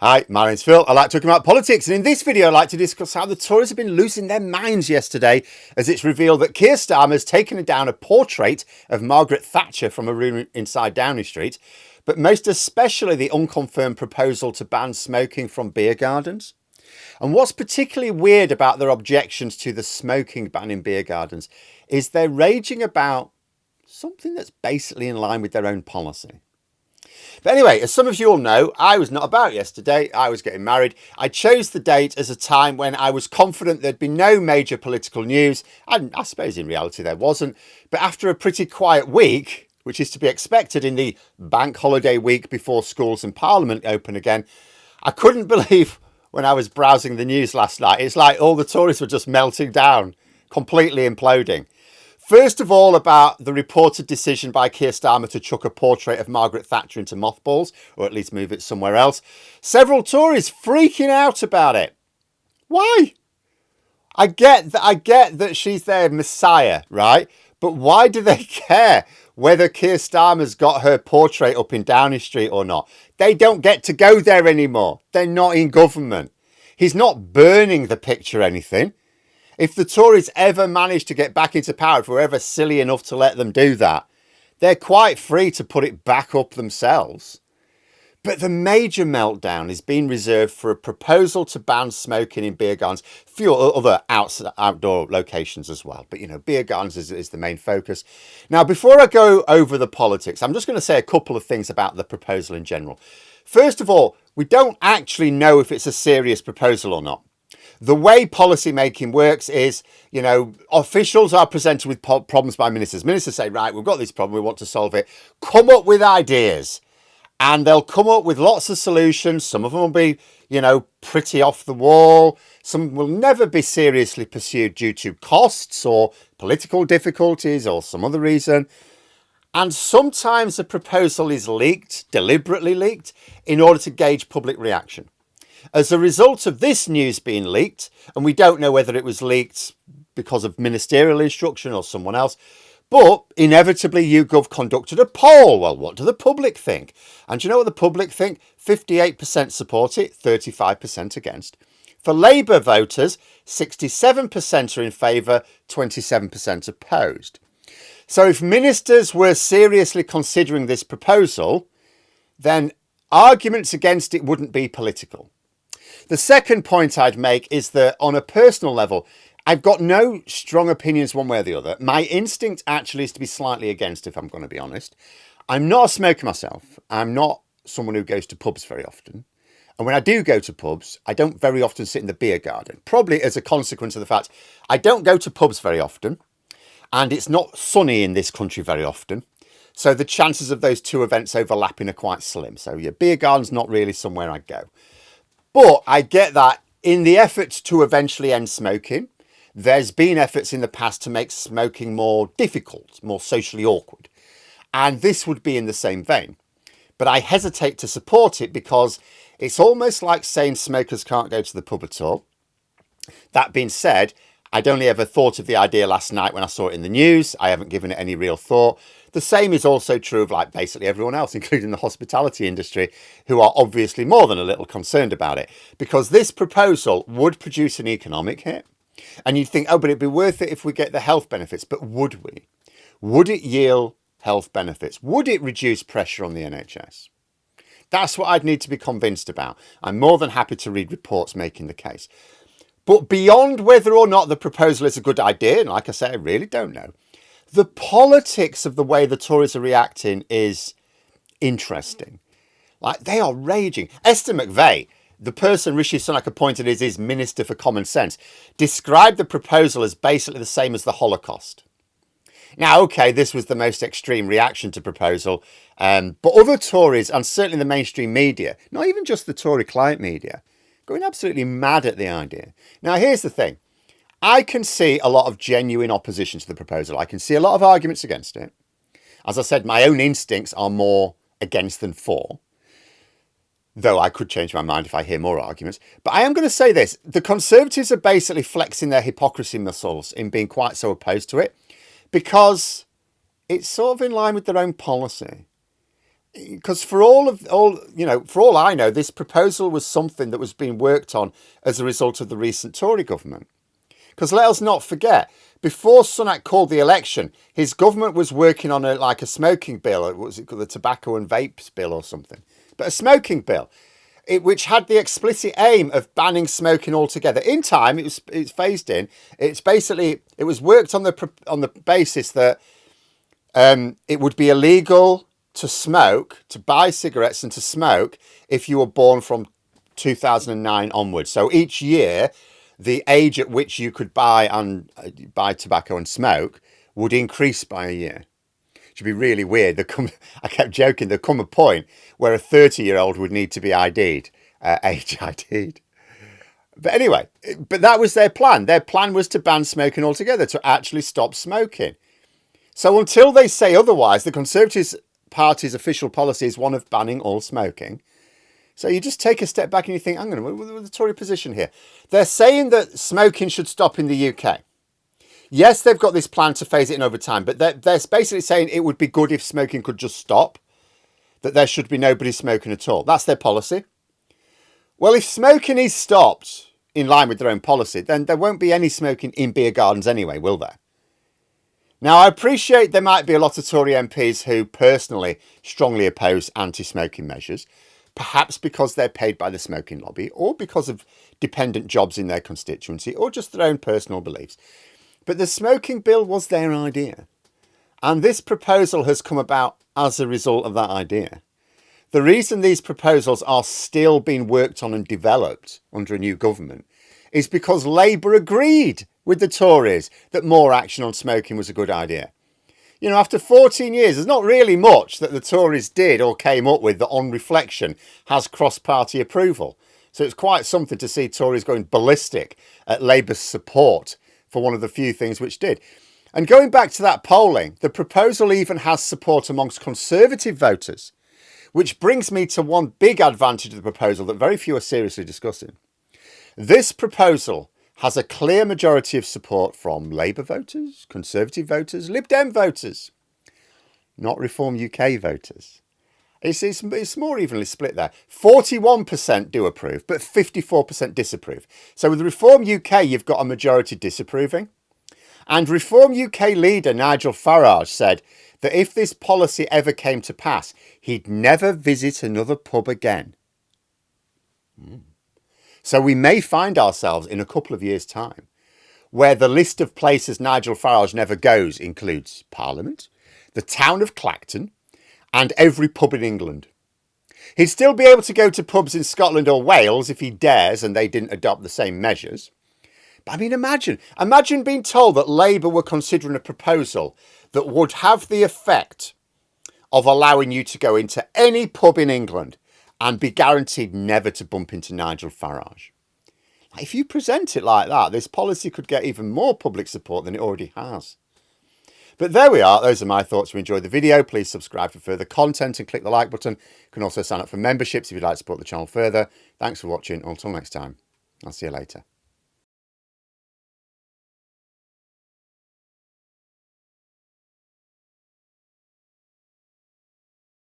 Hi, my name's Phil. I like talking about politics, and in this video I'd like to discuss how the Tories have been losing their minds yesterday as it's revealed that Keir Starmer has taken down a portrait of Margaret Thatcher from a room inside Downing Street, but most especially the unconfirmed proposal to ban smoking from beer gardens. And what's particularly weird about their objections to the smoking ban in beer gardens is they're raging about something that's basically in line with their own policy. But anyway, as some of you all know, I was not about yesterday. I was getting married. I chose the date as a time when I was confident there'd be no major political news. And I suppose in reality there wasn't. But after a pretty quiet week, which is to be expected in the bank holiday week before schools and Parliament open again, I couldn't believe when I was browsing the news last night. It's like all the Tories were just melting down, completely imploding. First of all, about the reported decision by Keir Starmer to chuck a portrait of Margaret Thatcher into mothballs, or at least move it somewhere else. Several Tories freaking out about it. Why? I get that she's their messiah, right? But why do they care whether Keir Starmer's got her portrait up in Downing Street or not? They don't get to go there anymore. They're not in government. He's not burning the picture or anything. If the Tories ever manage to get back into power, if we're ever silly enough to let them do that, they're quite free to put it back up themselves. But the major meltdown is being reserved for a proposal to ban smoking in beer gardens, a few other outdoor locations as well. But, you know, beer gardens is the main focus. Now, before I go over the politics, I'm just going to say a couple of things about the proposal in general. First of all, we don't actually know if it's a serious proposal or not. The way policy making works is, you know, officials are presented with problems by ministers. Ministers say, right, we've got this problem, we want to solve it. Come up with ideas. And they'll come up with lots of solutions. Some of them will be, you know, pretty off the wall. Some will never be seriously pursued due to costs or political difficulties or some other reason. And sometimes a proposal is leaked, deliberately leaked, in order to gauge public reaction. As a result of this news being leaked, and we don't know whether it was leaked because of ministerial instruction or someone else, but inevitably YouGov conducted a poll. Well, what do the public think? And do you know what the public think? 58% support it, 35% against. For Labour voters, 67% are in favour, 27% opposed. So if ministers were seriously considering this proposal, then arguments against it wouldn't be political. The second point I'd make is that on a personal level, I've got no strong opinions one way or the other. My instinct actually is to be slightly against, if I'm going to be honest. I'm not a smoker myself. I'm not someone who goes to pubs very often. And when I do go to pubs, I don't very often sit in the beer garden, probably as a consequence of the fact I don't go to pubs very often. And it's not sunny in this country very often. So the chances of those two events overlapping are quite slim. So yeah, beer garden's not really somewhere I go. But I get that in the efforts to eventually end smoking, there's been efforts in the past to make smoking more difficult, more socially awkward. And this would be in the same vein. But I hesitate to support it because it's almost like saying smokers can't go to the pub at all. That being said, I'd only ever thought of the idea last night when I saw it in the news. I haven't given it any real thought. The same is also true of like basically everyone else, including the hospitality industry, who are obviously more than a little concerned about it, because this proposal would produce an economic hit. And you'd think, oh, but it'd be worth it if we get the health benefits. But would we? Would it yield health benefits? Would it reduce pressure on the NHS? That's what I'd need to be convinced about. I'm more than happy to read reports making the case. But beyond whether or not the proposal is a good idea, and like I say, I really don't know, the politics of the way the Tories are reacting is interesting. Like, they are raging. Esther McVey, the person Rishi Sunak appointed as his Minister for Common Sense, described the proposal as basically the same as the Holocaust. Now, okay, this was the most extreme reaction to proposal, but other Tories, and certainly the mainstream media, not even just the Tory client media, going absolutely mad at the idea. Now, here's the thing. I can see a lot of genuine opposition to the proposal. I can see a lot of arguments against it. As I said, my own instincts are more against than for, though I could change my mind if I hear more arguments. But I am going to say this. The Conservatives are basically flexing their hypocrisy muscles in being quite so opposed to it, because it's sort of in line with their own policy. Because for all I know, this proposal was something that was being worked on as a result of the recent Tory government. Because let us not forget, before Sunak called the election, his government was working on a smoking bill. What was it called? The tobacco and vapes bill or something. But a smoking bill, which had the explicit aim of banning smoking altogether. In time, it's phased in. It was worked on the basis that it would be illegal to smoke, to buy cigarettes and to smoke if you were born from 2009 onwards. So each year, the age at which you could buy tobacco and smoke would increase by a year. It should be really weird. I kept joking, there'd come a point where a 30-year-old would need to be ID'd, age ID'd. But anyway, that was their plan. Their plan was to ban smoking altogether, to actually stop smoking. So until they say otherwise, the Conservative Party's official policy is one of banning all smoking. So you just take a step back and you think, hang on, what's the Tory position here? They're saying that smoking should stop in the UK. Yes, they've got this plan to phase it in over time, but they're basically saying it would be good if smoking could just stop, that there should be nobody smoking at all. That's their policy. Well, if smoking is stopped in line with their own policy, then there won't be any smoking in beer gardens anyway, will there? Now, I appreciate there might be a lot of Tory MPs who personally strongly oppose anti-smoking measures, perhaps because they're paid by the smoking lobby or because of dependent jobs in their constituency or just their own personal beliefs. But the smoking bill was their idea. And this proposal has come about as a result of that idea. The reason these proposals are still being worked on and developed under a new government is because Labour agreed with the Tories that more action on smoking was a good idea. You know, after 14 years, there's not really much that the Tories did or came up with that on reflection has cross-party approval. So it's quite something to see Tories going ballistic at Labour's support for one of the few things which did. And going back to that polling, the proposal even has support amongst Conservative voters, which brings me to one big advantage of the proposal that very few are seriously discussing. This proposal has a clear majority of support from Labour voters, Conservative voters, Lib Dem voters, not Reform UK voters. It's more evenly split there. 41% do approve, but 54% disapprove. So with Reform UK, you've got a majority disapproving. And Reform UK leader Nigel Farage said that if this policy ever came to pass, he'd never visit another pub again. So we may find ourselves in a couple of years' time where the list of places Nigel Farage never goes includes Parliament, the town of Clacton, and every pub in England. He'd still be able to go to pubs in Scotland or Wales if he dares and they didn't adopt the same measures. But I mean, imagine being told that Labour were considering a proposal that would have the effect of allowing you to go into any pub in England and be guaranteed never to bump into Nigel Farage. If you present it like that, this policy could get even more public support than it already has. But there we are. Those are my thoughts. If you enjoyed the video, please subscribe for further content and click the like button. You can also sign up for memberships if you'd like to support the channel further. Thanks for watching. Until next time, I'll see you later.